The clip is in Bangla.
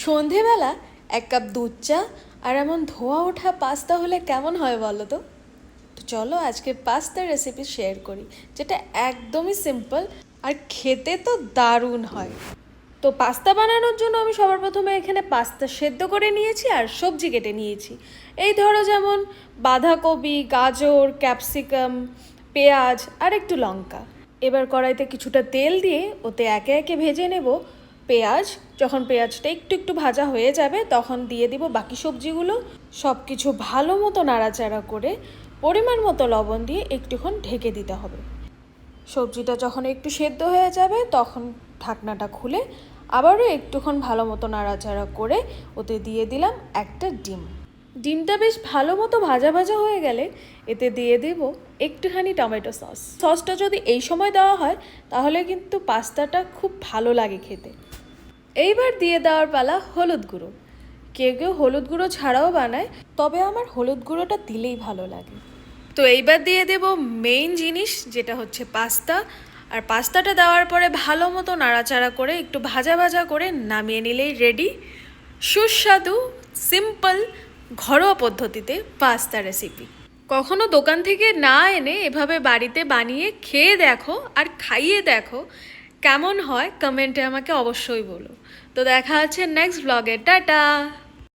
সন্ধেবেলা এক কাপ দুধ চা আর এমন ধোয়া ওঠা পাস্তা হলে কেমন হয় বলো তো? তো চলো আজকে পাস্তার রেসিপি শেয়ার করি, যেটা একদমই সিম্পল আর খেতে তো দারুণ হয়। তো পাস্তা বানানোর জন্য আমি সবার প্রথমে এখানে পাস্তা সেদ্ধ করে নিয়েছি আর সবজি কেটে নিয়েছি। এই ধরো যেমন বাঁধাকপি, গাজর, ক্যাপসিকাম, পেঁয়াজ আর একটু লঙ্কা। এবার কড়াইতে কিছুটা তেল দিয়ে ওতে একে একে ভেজে নেব পেঁয়াজ। যখন পেঁয়াজটা একটু একটু ভাজা হয়ে যাবে তখন দিয়ে দিব বাকি সবজিগুলো। সব কিছু ভালো মতো নাড়াচাড়া করে পরিমাণ মতো লবণ দিয়ে একটুক্ষণ ঢেকে দিতে হবে। সবজিটা যখন একটু সেদ্ধ হয়ে যাবে তখন ঢাকনাটা খুলে আবারও একটুক্ষণ ভালো মতো নাড়াচাড়া করে ওতে দিয়ে দিলাম একটা ডিম। ডিমটা বেশ ভালো মতো ভাজা ভাজা হয়ে গেলে এতে দিয়ে দেব একটুখানি টমেটো সসটা যদি এই সময় দেওয়া হয় তাহলে কিন্তু পাস্তাটা খুব ভালো লাগে খেতে। এইবার দিয়ে দেওয়ার পালা হলুদ গুঁড়ো। কেউ কেউ হলুদ গুঁড়ো ছাড়াও বানায়, তবে আমার হলুদ গুঁড়োটা দিলেই ভালো লাগে। তো এইবার দিয়ে দেব মেইন জিনিস, যেটা হচ্ছে পাস্তা। আর পাস্তাটা দেওয়ার পরে ভালো মতো নাড়াচাড়া করে একটু ভাজা ভাজা করে নামিয়ে নিলেই রেডি সুস্বাদু সিম্পল ঘরোয়া পদ্ধতিতে পাস্তা রেসিপি। কখনো দোকান থেকে না এনে এভাবে বাড়িতে বানিয়ে খেয়ে দেখো আর খাইয়ে দেখো কেমন হয়, কমেন্টে আমাকে অবশ্যই বলো। তো দেখা হচ্ছে নেক্সট ব্লগে। টাটা।